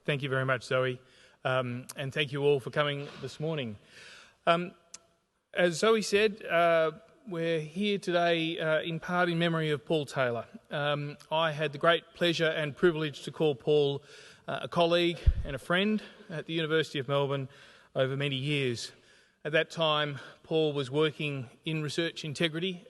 Thank you very much, Zoe, and thank you all for coming this morning. As Zoe said, we're here today in part in memory of Paul Taylor. I had the great pleasure and privilege to call Paul a colleague and a friend at the University of Melbourne over many years. At that time, Paul was working in research integrity,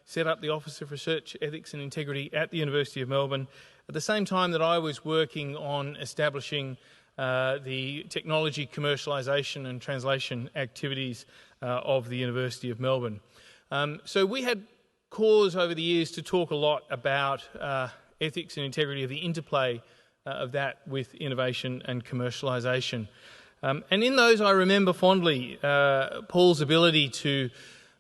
set up the Office of Research Ethics and Integrity at the University of Melbourne, at the same time that I was working on establishing the technology commercialisation and translation activities of the University of Melbourne. So we had cause over the years to talk a lot about ethics and integrity, of the interplay of that with innovation and commercialisation. And in those I remember fondly Paul's ability to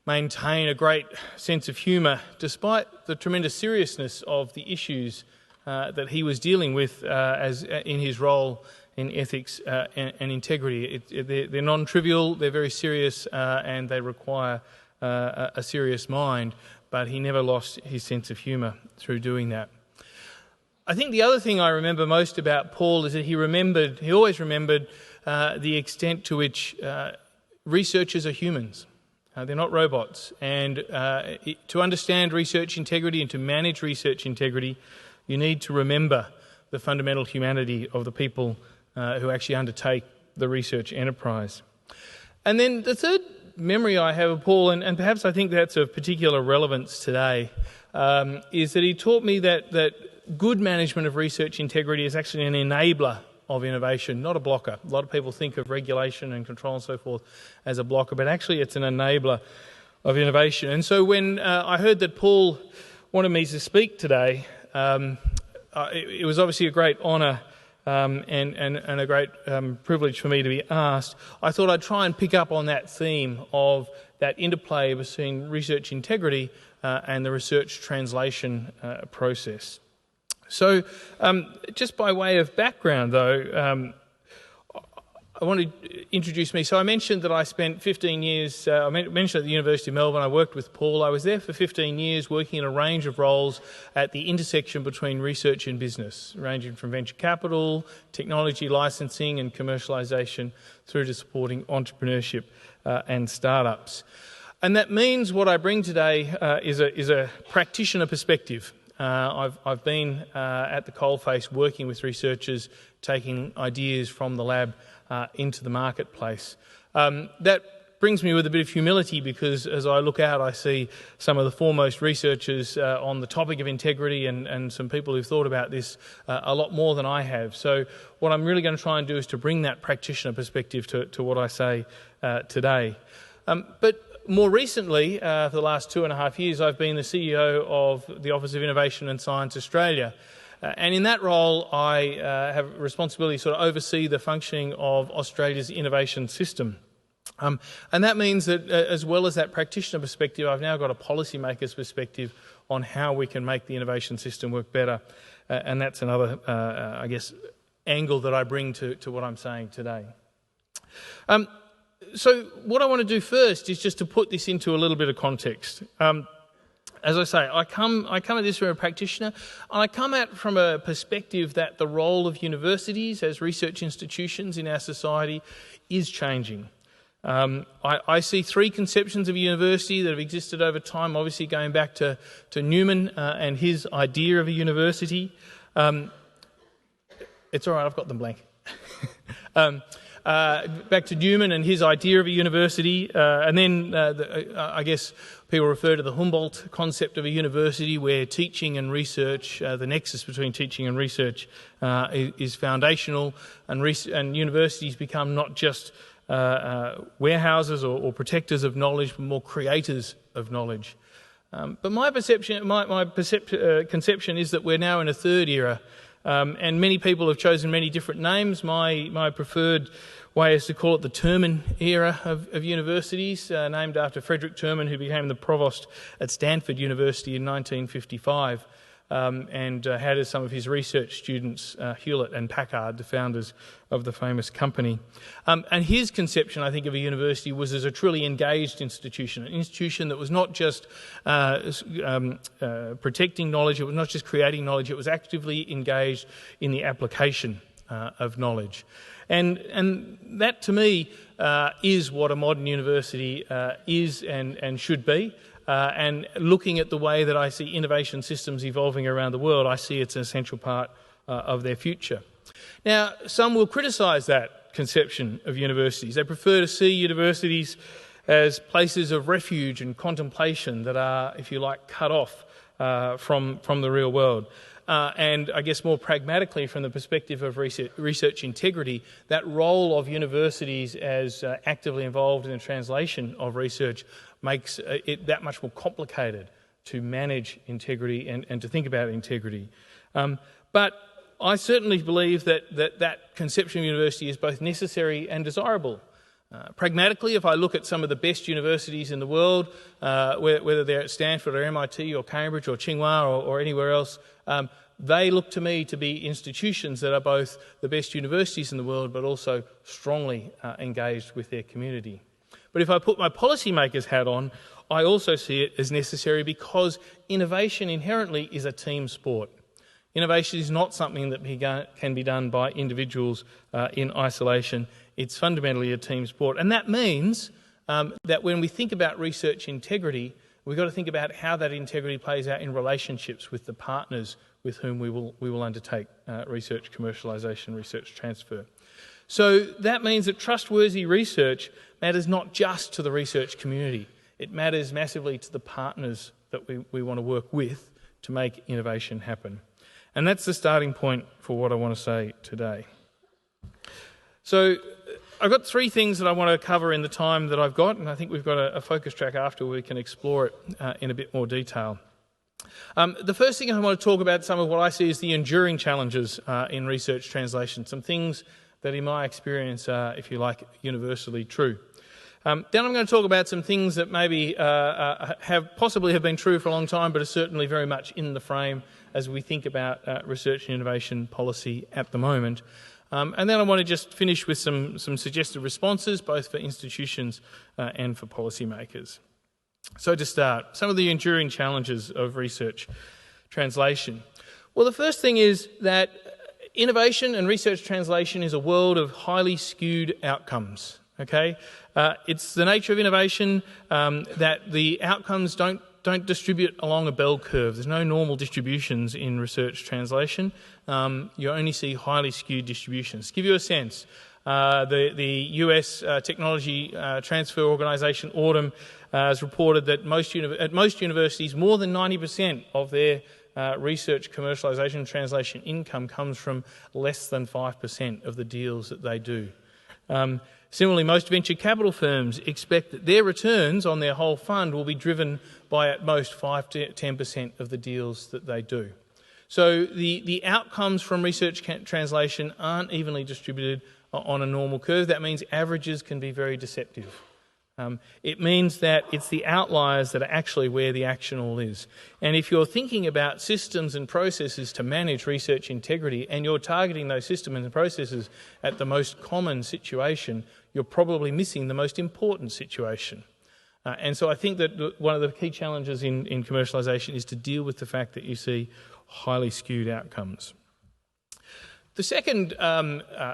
maintain a great sense of humour despite the tremendous seriousness of the issues that he was dealing with as in his role in ethics and integrity. They're non-trivial, they're very serious, and they require a serious mind, but he never lost his sense of humour through doing that. I think the other thing I remember most about Paul is that he always remembered the extent to which researchers are humans. They're not robots, and to understand research integrity and to manage research integrity, you need to remember the fundamental humanity of the people who actually undertake the research enterprise. And then the third memory I have of Paul, and perhaps I think that's of particular relevance today, is that he taught me that good management of research integrity is actually an enabler of innovation, not a blocker. A lot of people think of regulation and control and so forth as a blocker, but actually it's an enabler of innovation. And so when I heard that Paul wanted me to speak today, it was obviously a great honour and a great privilege for me to be asked. I thought I'd try and pick up on that theme of that interplay between research integrity and the research translation process. So just by way of background, though, I want to introduce me. So I mentioned that I spent 15 years, I mentioned at the University of Melbourne, I worked with Paul. I was there for 15 years working in a range of roles at the intersection between research and business, ranging from venture capital, technology licensing and commercialisation through to supporting entrepreneurship and startups. And that means what I bring today is a practitioner perspective. I've been at the coalface working with researchers, taking ideas from the lab into the marketplace. That brings me with a bit of humility because as I look out I see some of the foremost researchers on the topic of integrity and some people who've thought about this a lot more than I have. So what I'm really going to try and do is to bring that practitioner perspective to what I say today. But more recently, for the last 2.5 years, I've been the CEO of the Office of Innovation and Science Australia. And in that role, I have responsibility to sort of oversee the functioning of Australia's innovation system. And that means that as well as that practitioner perspective, I've now got a policymaker's perspective on how we can make the innovation system work better. And that's another, I guess, angle that I bring to what I'm saying today. So what I want to do first is just to put this into a little bit of context. As I say, I come at this from a practitioner, and I come at from a perspective that the role of universities as research institutions in our society is changing. I see three conceptions of a university that have existed over time, obviously going back to Newman and his idea of a university. It's all right, I've got them blank. Back to Newman and his idea of a university, and then I guess people refer to the Humboldt concept of a university where teaching and research, the nexus between teaching and research is foundational, and universities become not just warehouses or protectors of knowledge, but more creators of knowledge. But my conception is that we're now in a third era. And many people have chosen many different names. My preferred way is to call it the Terman era of universities, named after Frederick Terman, who became the provost at Stanford University in 1955, and had as some of his research students Hewlett and Packard, the founders of the famous company. And his conception, I think, of a university was as a truly engaged institution, an institution that was not just protecting knowledge, it was not just creating knowledge, it was actively engaged in the application of knowledge. And that, to me, is what a modern university is and should be. And looking at the way that I see innovation systems evolving around the world, I see it's an essential part of their future. Now, some will criticise that conception of universities. They prefer to see universities as places of refuge and contemplation that are, if you like, cut off from the real world. And I guess more pragmatically, from the perspective of research integrity, that role of universities as actively involved in the translation of research makes it that much more complicated to manage integrity and to think about integrity. But I certainly believe that conception of university is both necessary and desirable. Pragmatically, if I look at some of the best universities in the world, whether they're at Stanford or MIT or Cambridge or Tsinghua or anywhere else, they look to me to be institutions that are both the best universities in the world but also strongly engaged with their community. But if I put my policymaker's hat on, I also see it as necessary because innovation inherently is a team sport. Innovation is not something that can be done by individuals in isolation. It's fundamentally a team sport. And that means that when we think about research integrity, we've got to think about how that integrity plays out in relationships with the partners with whom we will undertake research commercialisation, research transfer. So that means that trustworthy research matters not just to the research community. It matters massively to the partners that we want to work with to make innovation happen. And that's the starting point for what I want to say today. So I've got three things that I want to cover in the time that I've got, and I think we've got a focus track after where we can explore it in a bit more detail. The first thing I want to talk about, some of what I see as the enduring challenges in research translation, some things that in my experience are, if you like, universally true. Then I'm going to talk about some things that maybe possibly have been true for a long time, but are certainly very much in the frame as we think about research and innovation policy at the moment. And then I want to just finish with some suggested responses, both for institutions and for policymakers. So to start, some of the enduring challenges of research translation. Well, the first thing is that innovation and research translation is a world of highly skewed outcomes. Okay, it's the nature of innovation that the outcomes don't distribute along a bell curve. There's no normal distributions in research translation. You only see highly skewed distributions. To give you a sense, the US Technology Transfer Organisation, Autumn, has reported that at most universities, more than 90% of their research commercialisation and translation income comes from less than 5% of the deals that they do. Similarly, most venture capital firms expect that their returns on their whole fund will be driven by at most 5 to 10% of the deals that they do. So the outcomes from research translation aren't evenly distributed on a normal curve. That means averages can be very deceptive. It means that it's the outliers that are actually where the action all is. And if you're thinking about systems and processes to manage research integrity and you're targeting those systems and processes at the most common situation, you're probably missing the most important situation. And so I think that one of the key challenges in commercialisation is to deal with the fact that you see highly skewed outcomes. The second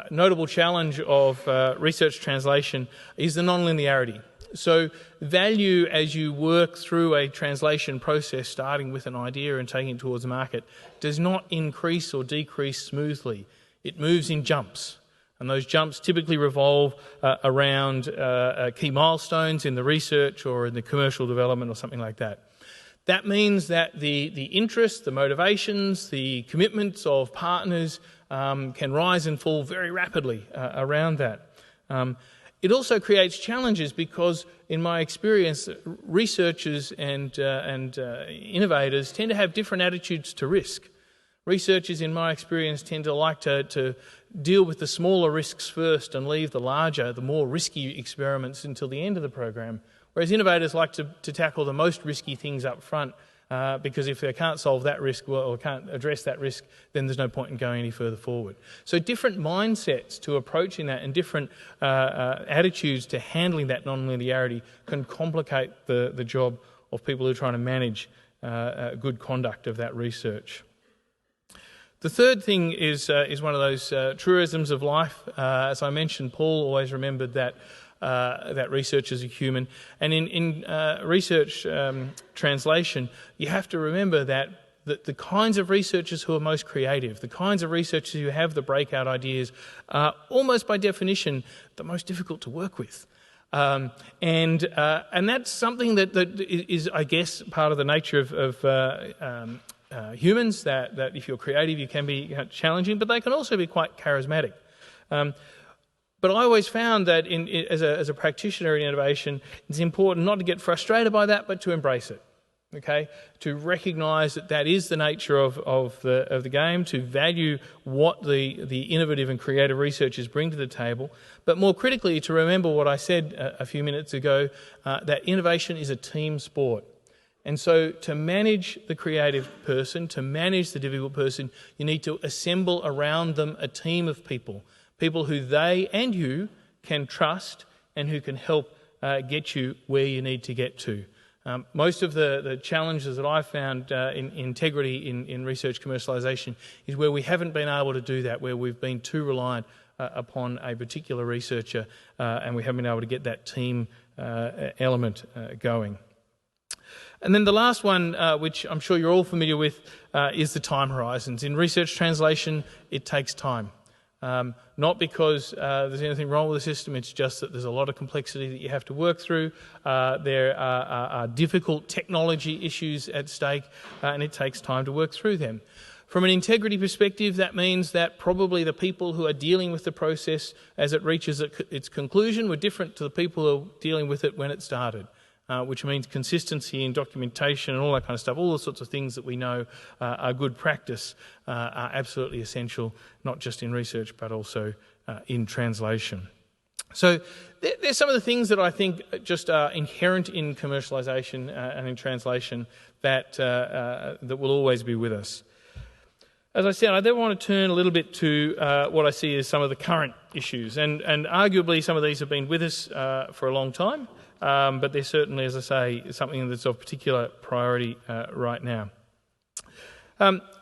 notable challenge of research translation is the nonlinearity. So value as you work through a translation process, starting with an idea and taking it towards the market, does not increase or decrease smoothly. It moves in jumps. And those jumps typically revolve around key milestones in the research or in the commercial development or something like that. That means that the interests, the motivations, the commitments of partners can rise and fall very rapidly around that. It also creates challenges because, in my experience, researchers and innovators tend to have different attitudes to risk. Researchers, in my experience, tend to like to deal with the smaller risks first and leave the larger, the more risky experiments until the end of the program, whereas innovators like to tackle the most risky things up front because if they can't solve that risk or can't address that risk, then there's no point in going any further forward. So different mindsets to approaching that and different attitudes to handling that nonlinearity can complicate the job of people who are trying to manage good conduct of that research. The third thing is one of those truisms of life. As I mentioned, Paul always remembered that research is a human. And in research translation, you have to remember that the kinds of researchers who are most creative, the kinds of researchers who have the breakout ideas, are almost by definition the most difficult to work with. And that's something that is, I guess, part of the nature of humans, that if you're creative, you can be challenging, but they can also be quite charismatic. But I always found that as a practitioner in innovation, it's important not to get frustrated by that, but to embrace it. Okay, to recognise that is the nature of the game, to value what the innovative and creative researchers bring to the table, but more critically to remember what I said a few minutes ago, that innovation is a team sport. And so to manage the creative person, to manage the difficult person, you need to assemble around them a team of people who they and you can trust and who can help get you where you need to get to. Most of the challenges that I've found in integrity in research commercialisation is where we haven't been able to do that, where we've been too reliant upon a particular researcher and we haven't been able to get that team element going. And then the last one, which I'm sure you're all familiar with, is the time horizons. In research translation, it takes time. Not because there's anything wrong with the system, it's just that there's a lot of complexity that you have to work through. There are difficult technology issues at stake, and it takes time to work through them. From an integrity perspective, that means that probably the people who are dealing with the process as it reaches its conclusion were different to the people who are dealing with it when it started. Which means consistency in documentation and all that kind of stuff, all the sorts of things that we know are good practice are absolutely essential, not just in research but also in translation. So there's some of the things that I think just are inherent in commercialisation and in translation that will always be with us. As I said, I then want to turn a little bit to what I see as some of the current issues, and arguably some of these have been with us for a long time. But they're certainly, as I say, something that's of particular priority right now.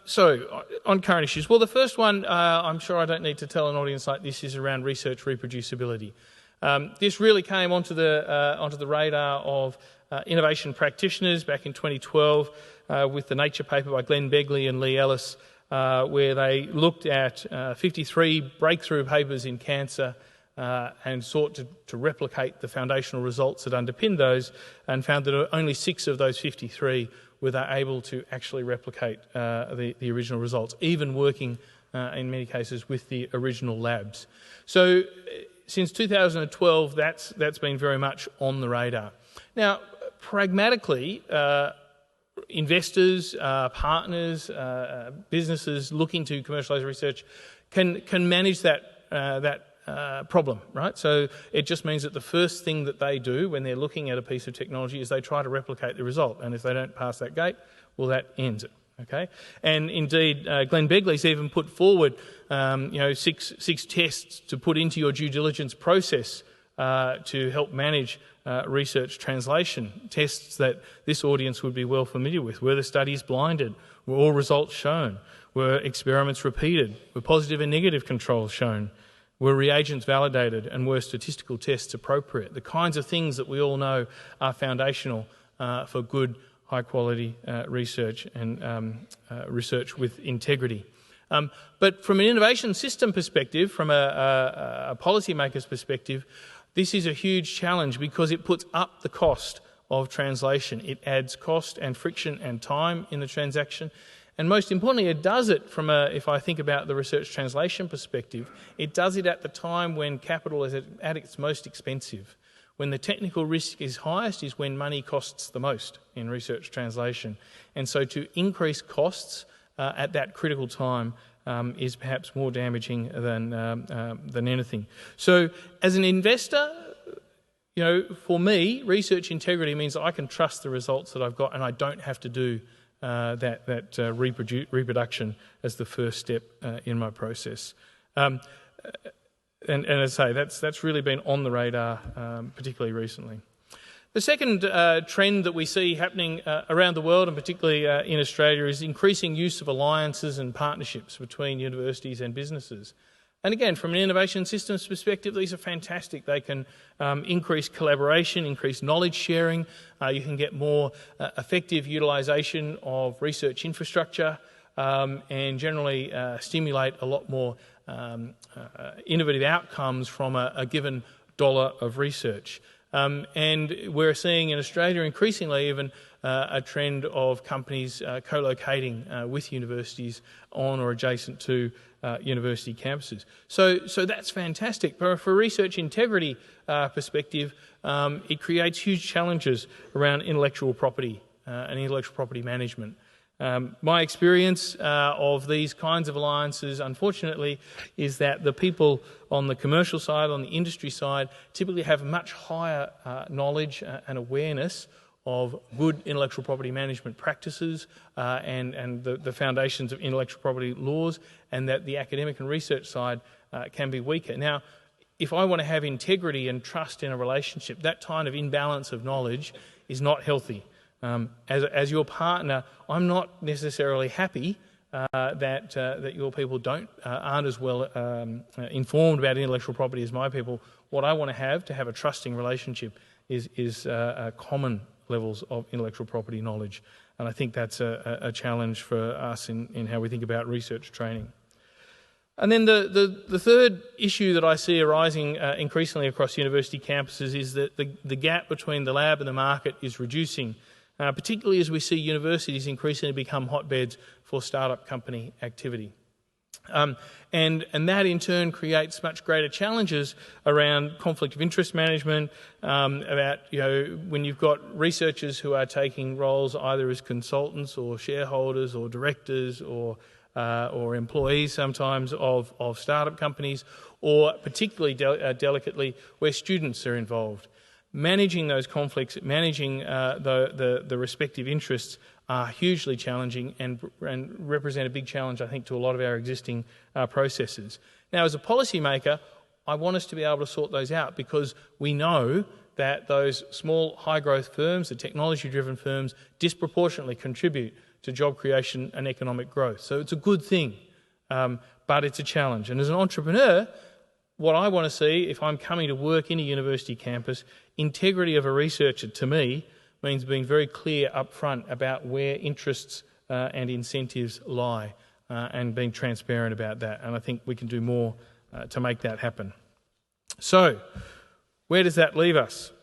So, on current issues. Well, the first one, I'm sure I don't need to tell an audience like this, is around research reproducibility. This really came onto the radar of innovation practitioners back in 2012 with the Nature paper by Glenn Begley and Lee Ellis, where they looked at 53 breakthrough papers in cancer and sought to replicate the foundational results that underpinned those, and found that only 6 of those 53 were they able to actually replicate the original results, even working in many cases with the original labs. So since 2012, that's been very much on the radar. Now, pragmatically, investors, partners, businesses looking to commercialise research can manage that problem, right? So it just means that the first thing that they do when they're looking at a piece of technology is they try to replicate the result, and if they don't pass that gate, well, that ends it. Okay, and indeed, Glenn Begley's even put forward, 6 tests to put into your due diligence process to help manage research translation. Tests that this audience would be well familiar with. Were the studies blinded? Were all results shown? Were experiments repeated? Were positive and negative controls shown? Were reagents validated, and were statistical tests appropriate? The kinds of things that we all know are foundational for good, high-quality research and research with integrity. But from an innovation system perspective, from a policymaker's perspective, this is a huge challenge because it puts up the cost of translation. It adds cost and friction and time in the transaction. And most importantly, it does it from if I think about the research translation perspective, it does it at the time when capital is at its most expensive. When the technical risk is highest is when money costs the most in research translation. And so to increase costs at that critical time is perhaps more damaging than anything. So as an investor, for me, research integrity means that I can trust the results that I've got and I don't have to do reproduction as the first step in my process. And as I say, that's really been on the radar, particularly recently. The second trend that we see happening around the world, and particularly in Australia, is increasing use of alliances and partnerships between universities and businesses. And again, from an innovation systems perspective, these are fantastic. They can increase collaboration, increase knowledge sharing. You can get more effective utilisation of research infrastructure and generally stimulate a lot more innovative outcomes from a given dollar of research. And we're seeing in Australia increasingly even a trend of companies co-locating with universities on or adjacent to university campuses. So that's fantastic. But from a research integrity perspective, it creates huge challenges around intellectual property and intellectual property management. My experience of these kinds of alliances, unfortunately, is that the people on the commercial side, on the industry side, typically have much higher knowledge and awareness of good intellectual property management practices and the foundations of intellectual property laws, and that the academic and research side can be weaker. Now, if I want to have integrity and trust in a relationship, that kind of imbalance of knowledge is not healthy. As your partner, I'm not necessarily happy that your people aren't as well informed about intellectual property as my people. What I want to have a trusting relationship is common levels of intellectual property knowledge, and I think that's a challenge for us in how we think about research training. And then the third issue that I see arising increasingly across university campuses is that the gap between the lab and the market is reducing. Particularly as we see universities increasingly become hotbeds for startup company activity. And that in turn creates much greater challenges around conflict of interest management, about when you've got researchers who are taking roles either as consultants or shareholders or directors or employees sometimes of startup companies, or particularly delicately where students are involved. Managing those conflicts, managing the respective interests are hugely challenging and represent a big challenge, I think, to a lot of our existing processes. Now, as a policymaker, I want us to be able to sort those out, because we know that those small, high-growth firms, the technology-driven firms, disproportionately contribute to job creation and economic growth. So it's a good thing, but it's a challenge. And as an entrepreneur, what I want to see, if I'm coming to work in a university campus, integrity of a researcher to me means being very clear up front about where interests and incentives lie and being transparent about that. And I think we can do more to make that happen. So, where does that leave us?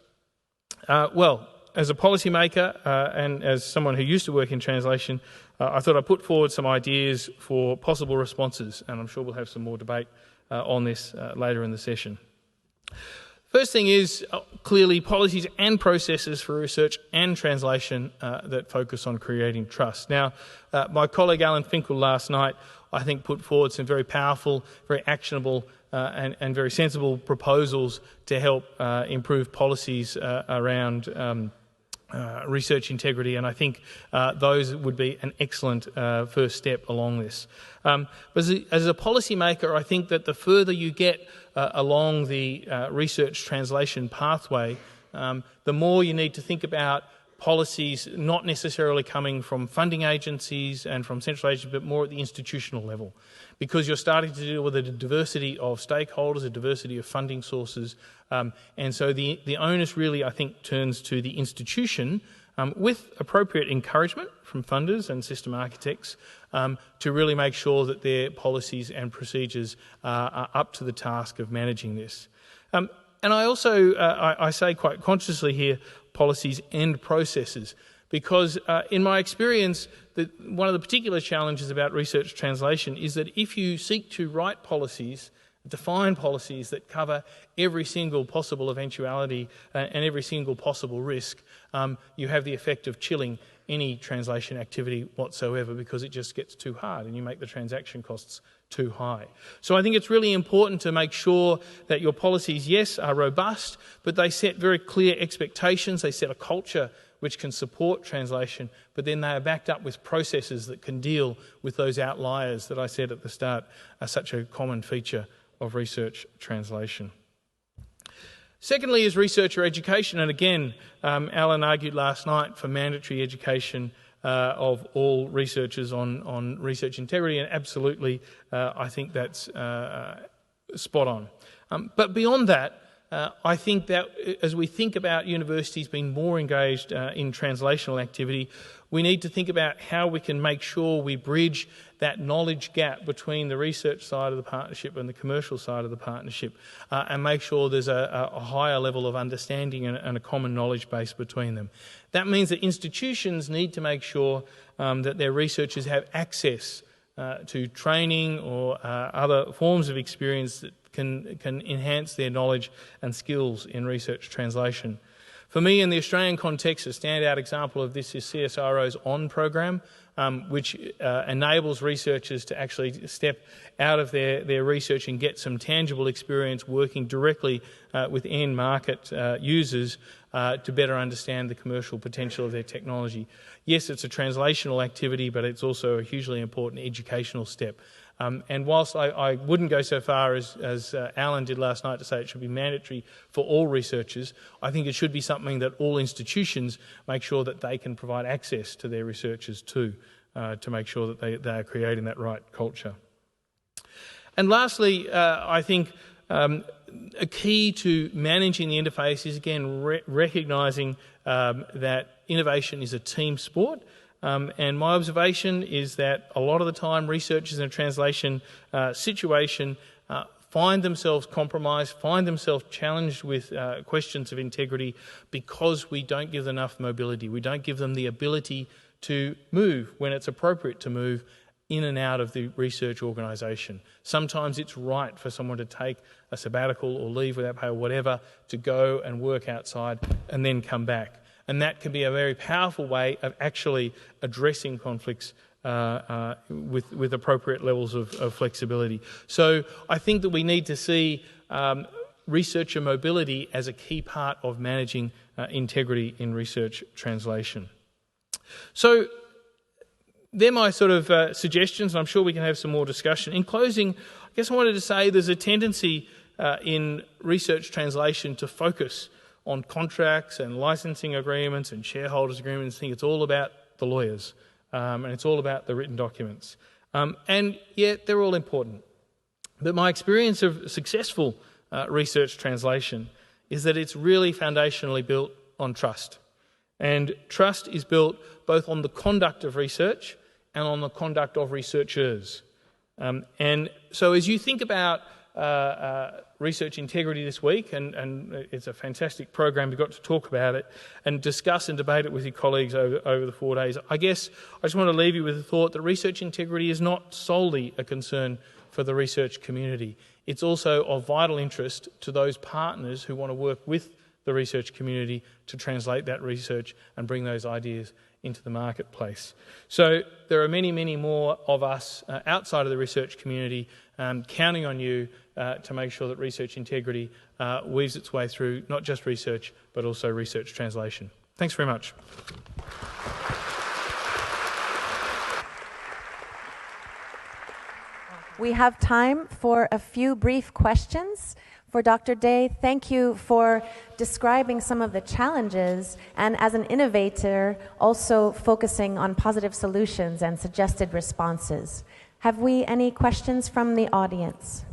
Well, as a policymaker and as someone who used to work in translation, I thought I'd put forward some ideas for possible responses, and I'm sure we'll have some more debate on this later in the session. First thing is clearly policies and processes for research and translation that focus on creating trust. Now, my colleague Alan Finkel last night, I think, put forward some very powerful, very actionable and very sensible proposals to help improve policies around research integrity, and I think those would be an excellent first step along this. But as a policymaker, I think that the further you get along the research translation pathway, the more you need to think about policies not necessarily coming from funding agencies and from central agencies, but more at the institutional level, because you're starting to deal with a diversity of stakeholders, a diversity of funding sources, and so the onus really, I think, turns to the institution with appropriate encouragement from funders and system architects to really make sure that their policies and procedures are up to the task of managing this. And I also, I say quite consciously here, policies and processes, because in my experience, one of the particular challenges about research translation is that if you seek to write policies, define policies that cover every single possible eventuality and every single possible risk, you have the effect of chilling any translation activity whatsoever, because it just gets too hard and you make the transaction costs too high. So I think it's really important to make sure that your policies, yes, are robust, but they set very clear expectations, they set a culture which can support translation, but then they are backed up with processes that can deal with those outliers that I said at the start are such a common feature of research translation. Secondly is researcher education, and again, Alan argued last night for mandatory education of all researchers on research integrity, and absolutely I think that's spot on. But beyond that, I think that as we think about universities being more engaged in translational activity, we need to think about how we can make sure we bridge that knowledge gap between the research side of the partnership and the commercial side of the partnership, and make sure there's a higher level of understanding and a common knowledge base between them. That means that institutions need to make sure that their researchers have access to training or other forms of experience that can enhance their knowledge and skills in research translation. For me, in the Australian context, a standout example of this is CSIRO's ON program, which enables researchers to actually step out of their research and get some tangible experience working directly with end market users to better understand the commercial potential of their technology. Yes, it's a translational activity, but it's also a hugely important educational step. And whilst I wouldn't go so far as Alan did last night to say it should be mandatory for all researchers, I think it should be something that all institutions make sure that they can provide access to their researchers too, to make sure that they are creating that right culture. And lastly, I think a key to managing the interface is, again, recognising that innovation is a team sport. And my observation is that a lot of the time researchers in a translation situation find themselves compromised, find themselves challenged with questions of integrity because we don't give them enough mobility. We don't give them the ability to move when it's appropriate to move in and out of the research organisation. Sometimes it's right for someone to take a sabbatical or leave without pay or whatever to go and work outside and then come back. And that can be a very powerful way of actually addressing conflicts with appropriate levels of flexibility. So I think that we need to see researcher mobility as a key part of managing integrity in research translation. So they're my sort of suggestions, and I'm sure we can have some more discussion. In closing, I guess I wanted to say there's a tendency in research translation to focus on contracts and licensing agreements and shareholders agreements. I think it's all about the lawyers and it's all about the written documents. And yet they're all important. But my experience of successful research translation is that it's really foundationally built on trust. And trust is built both on the conduct of research and on the conduct of researchers. And so as you think about research integrity this week, and it's a fantastic program, you've got to talk about it and discuss and debate it with your colleagues over the 4 days. I guess I just want to leave you with the thought that research integrity is not solely a concern for the research community. It's also of vital interest to those partners who want to work with the research community to translate that research and bring those ideas into the marketplace. So there are many, many more of us outside of the research community counting on you to make sure that research integrity weaves its way through not just research but also research translation. Thanks very much. We have time for a few brief questions. For Dr. Day, thank you for describing some of the challenges and, as an innovator, also focusing on positive solutions and suggested responses. Have we any questions from the audience?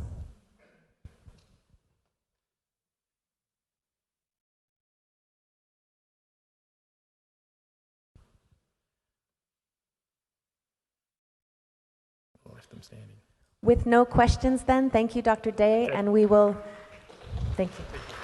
I left them standing. With no questions then, thank you, Dr. Day, and we will... Thank you.